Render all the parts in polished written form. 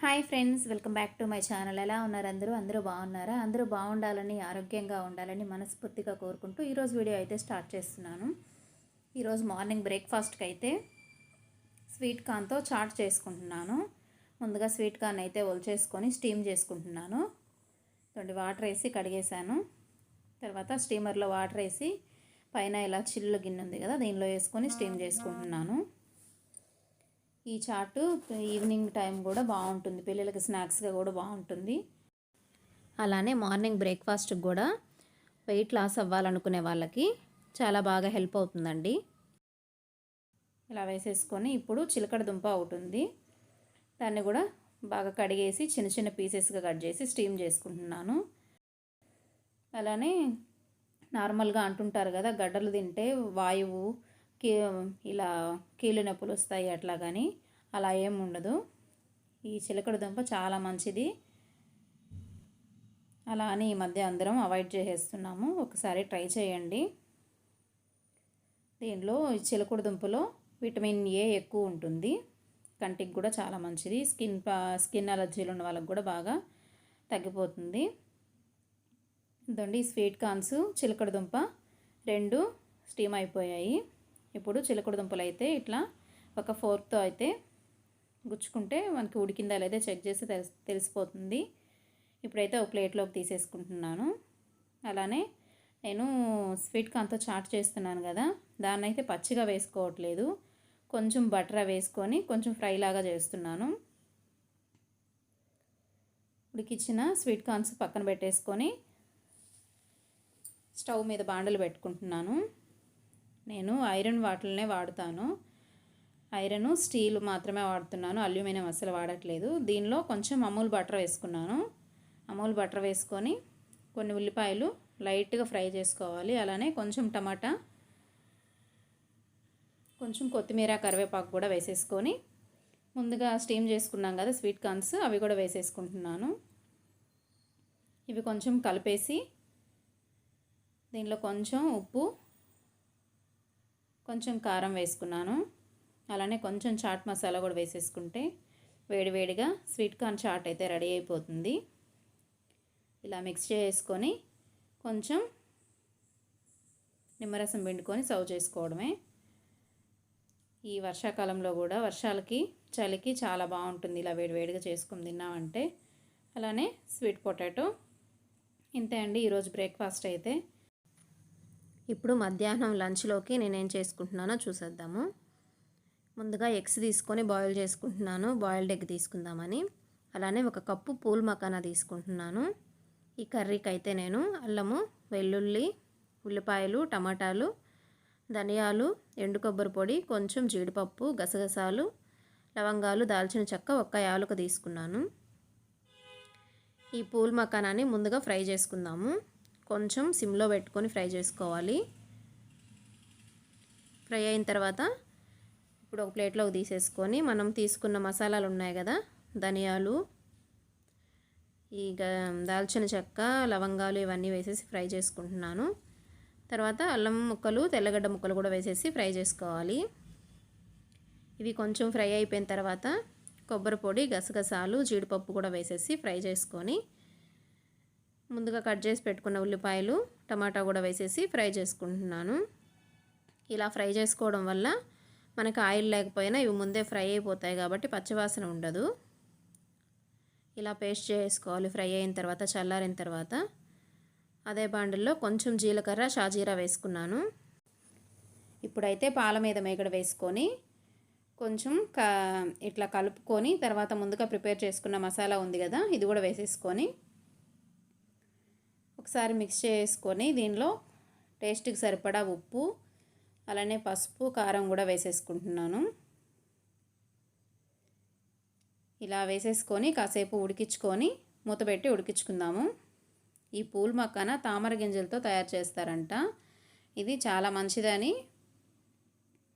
Hi friends, welcome back to my channel. ఎలా ఉన్నారు అందరూ బాగున్నారా? అందరూ బాగుండాలని, ఆరోగ్యంగా ఉండాలని మనస్ఫూర్తిగా కోరుకుంటూ ఈరోజు వీడియో అయితే స్టార్ట్ చేస్తున్నాను. ఈరోజు మార్నింగ్ బ్రేక్ఫాస్ట్కి అయితే స్వీట్ కార్న్తో చాట్ చేసుకుంటున్నాను. ముందుగా స్వీట్ కార్న్ అయితే ఒలిచేసుకొని స్టీమ్ చేసుకుంటున్నాను. వాటర్ వేసి కడిగేసాను. తర్వాత స్టీమర్లో వాటర్ వేసి పైన ఇలా చిల్లు గిన్నె ఉంది కదా, దీనిలో వేసుకొని స్టీమ్ చేసుకుంటున్నాను. ఈ చాటు ఈవినింగ్ టైం కూడా బాగుంటుంది, పిల్లలకి స్నాక్స్గా కూడా బాగుంటుంది. అలానే మార్నింగ్ బ్రేక్ఫాస్ట్కి కూడా వెయిట్ లాస్ అవ్వాలనుకునే వాళ్ళకి చాలా బాగా హెల్ప్ అవుతుందండి. ఇలా వేసేసుకొని ఇప్పుడు చిలకడ దుంప అవుతుంది, దాన్ని కూడా బాగా కడిగేసి చిన్న చిన్న పీసెస్గా కట్ చేసి స్టీమ్ చేసుకుంటున్నాను. అలానే నార్మల్గా అంటుంటారు కదా, గడ్డలు తింటే వాయువు ఇలా కీళ్ళు నొప్పులు వస్తాయి అట్లా, కానీ అలా ఏమి ఉండదు. ఈ చిలకడ దుంప చాలా మంచిది. అలా అని ఈ మధ్య అందరం అవాయిడ్ చేసేస్తున్నాము. ఒకసారి ట్రై చేయండి. దీనిలో చిలకడ దుంపలో విటమిన్ ఏ ఎక్కువ ఉంటుంది, కంటికి కూడా చాలా మంచిది. స్కిన్ అలర్జీలు ఉన్న వాళ్ళకి కూడా బాగా తగ్గిపోతుంది. ఇదండి స్వీట్ కార్న్స్, చిలకడ దుంప రెండు స్టీమ్ అయిపోయాయి. ఇప్పుడు చిలకడ దుంపలు అయితే ఇట్లా ఒక ఫోర్క్తో అయితే గుచ్చుకుంటే మనకి ఉడికిందా లేదా చెక్ చేసి తెలిసిపోతుంది. ఇప్పుడైతే ఒక ప్లేట్లోకి తీసేసుకుంటున్నాను. అలానే నేను స్వీట్ కార్న్తో చాట్ చేస్తున్నాను కదా, దాన్ని అయితే పచ్చిగా వేసుకోవట్లేదు, కొంచెం బటర్ వేసుకొని కొంచెం ఫ్రై లాగా చేస్తున్నాను. ఉడికిచ్చిన స్వీట్ కార్న్స్ పక్కన పెట్టేసుకొని స్టవ్ మీద బాండలు పెట్టుకుంటున్నాను. నేను ఐరన్ వాటిల్నే వాడుతాను. ఐరన్ స్టీల్ మాత్రమే వాడుతున్నాను, అల్యూమినియం అసలు వాడట్లేదు. దీనిలో కొంచెం అమూల్ బటర్ వేసుకున్నాను. అమూల్ బటర్ వేసుకొని కొన్ని ఉల్లిపాయలు లైట్గా ఫ్రై చేసుకోవాలి. అలానే కొంచెం టమాటా, కొంచెం కొత్తిమీర, కరివేపాకు కూడా వేసేసుకొని ముందుగా స్టీమ్ చేసుకున్నాం కదా స్వీట్ కార్న్స్, అవి కూడా వేసేసుకుంటున్నాను. ఇవి కొంచెం కలిపేసి దీనిలో కొంచెం ఉప్పు, కొంచెం కారం వేసుకున్నాను. అలానే కొంచెం చాట్ మసాలా కూడా వేసేసుకుంటే వేడివేడిగా స్వీట్ కార్న్ చాట్ అయితే రెడీ అయిపోతుంది. ఇలా మిక్స్ చేసుకొని కొంచెం నిమ్మరసం పిండుకొని సర్వ్ చేసుకోవడమే. ఈ వర్షాకాలంలో కూడా వర్షాలకి చలికి చాలా బాగుంటుంది ఇలా వేడివేడిగా చేసుకుని తిన్నామంటే. అలానే స్వీట్ పొటాటో. ఇంతే అండి ఈరోజు బ్రేక్ఫాస్ట్ అయితే. ఇప్పుడు మధ్యాహ్నం లంచ్లోకి నేనేం చేసుకుంటున్నానో చూసేద్దాము. ముందుగా ఎగ్స్ తీసుకొని బాయిల్ చేసుకుంటున్నాను, బాయిల్డ్ ఎగ్ తీసుకుందామని. అలానే ఒక కప్పు పూల్ మకానా తీసుకుంటున్నాను. ఈ కర్రీకి అయితే నేను అల్లము, వెల్లుల్లి, ఉల్లిపాయలు, టమాటాలు, ధనియాలు, ఎండు కొబ్బరి పొడి, కొంచెం జీడిపప్పు, గసగసాలు, లవంగాలు, దాల్చిన చెక్క, ఒక్క యాలుక తీసుకున్నాను. ఈ పూల్ మకానాని ముందుగా ఫ్రై చేసుకుందాము. కొంచెం సిమ్లో పెట్టుకొని ఫ్రై చేసుకోవాలి. ఫ్రై అయిన తర్వాత ఇప్పుడు ఒక ప్లేట్లోకి తీసేసుకొని మనం తీసుకున్న మసాలాలు ఉన్నాయి కదా, ధనియాలు, ఈ దాల్చిన చెక్క, లవంగాలు ఇవన్నీ వేసేసి ఫ్రై చేసుకుంటున్నాను. తర్వాత అల్లం ముక్కలు, తెల్లగడ్డ ముక్కలు కూడా వేసేసి ఫ్రై చేసుకోవాలి. ఇవి కొంచెం ఫ్రై అయిపోయిన తర్వాత కొబ్బరి పొడి, గసగసాలు, జీడిపప్పు కూడా వేసేసి ఫ్రై చేసుకొని ముందుగా కట్ చేసి పెట్టుకున్న ఉల్లిపాయలు, టమాటా కూడా వేసేసి ఫ్రై చేసుకుంటున్నాను. ఇలా ఫ్రై చేసుకోవడం వల్ల మనకు ఆయిల్ లేకపోయినా ఇవి ముందే ఫ్రై అయిపోతాయి కాబట్టి పచ్చివాసన ఉండదు. ఇలా పేస్ట్ చేసుకోవాలి. ఫ్రై అయిన తర్వాత చల్లారిన తర్వాత అదే బాండిల్లో కొంచెం జీలకర్ర, షాజీరా వేసుకున్నాను. ఇప్పుడైతే పాల మీద మేగడ వేసుకొని కొంచెం ఇట్లా కలుపుకొని తర్వాత ముందుగా ప్రిపేర్ చేసుకున్న మసాలా ఉంది కదా, ఇది కూడా వేసేసుకొని ఒకసారి మిక్స్ చేసుకొని దీనిలో టేస్ట్కి సరిపడా ఉప్పు, అలానే పసుపు, కారం కూడా వేసేసుకుంటున్నాను. ఇలా వేసేసుకొని కాసేపు ఉడికించుకొని మూతపెట్టి ఉడికించుకుందాము. ఈ పూల్ మకానా తామర గింజలతో తయారు చేస్తారంట. ఇది చాలా మంచిదని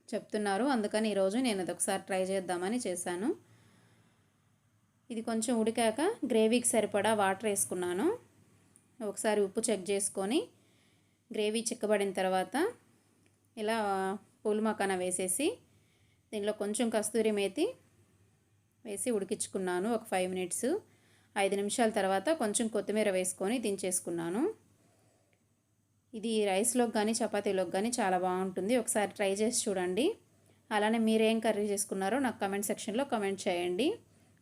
చెప్తున్నారు, అందుకని ఈరోజు నేను అది ఒకసారి ట్రై చేద్దామని చేశాను. ఇది కొంచెం ఉడికాక గ్రేవీకి సరిపడా వాటర్ వేసుకున్నాను. ఒకసారి ఉప్పు చెక్ చేసుకొని గ్రేవీ చిక్కబడిన తర్వాత ఇలా పూల్ మకానా వేసేసి దీనిలో కొంచెం కస్తూరి మేతి, వేసి ఉడికించుకున్నాను ఒక 5 మినిట్స్. 5 నిమిషాల తర్వాత కొంచెం కొత్తిమీర వేసుకొని దించేసుకున్నాను. ఇది రైస్లోకి కానీ చపాతీలోకి కానీ చాలా బాగుంటుంది. ఒకసారి ట్రై చేసి చూడండి. అలానే మీరేం కర్రీ చేసుకున్నారో నాకు కమెంట్ సెక్షన్లో కమెంట్ చేయండి.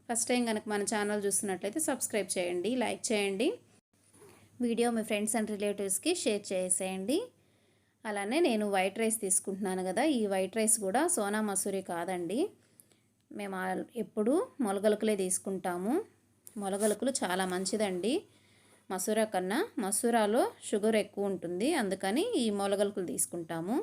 ఫస్ట్ టైం కనుక మన ఛానల్ చూస్తున్నట్లయితే సబ్స్క్రైబ్ చేయండి, లైక్ చేయండి, వీడియో మీ ఫ్రెండ్స్ అండ్ రిలేటివ్స్కి షేర్ చేసేయండి. అలానే నేను వైట్ రైస్ తీసుకుంటున్నాను కదా, ఈ వైట్ రైస్ కూడా సోనా మసూరి కాదండి. మేము ఎప్పుడు మొలగలుకులే తీసుకుంటాము. మొలగలుకులు చాలా మంచిదండి మసూరా కన్నా. మసూరాలో షుగర్ ఎక్కువ ఉంటుంది, అందుకని ఈ మొలగలుకులు తీసుకుంటాము.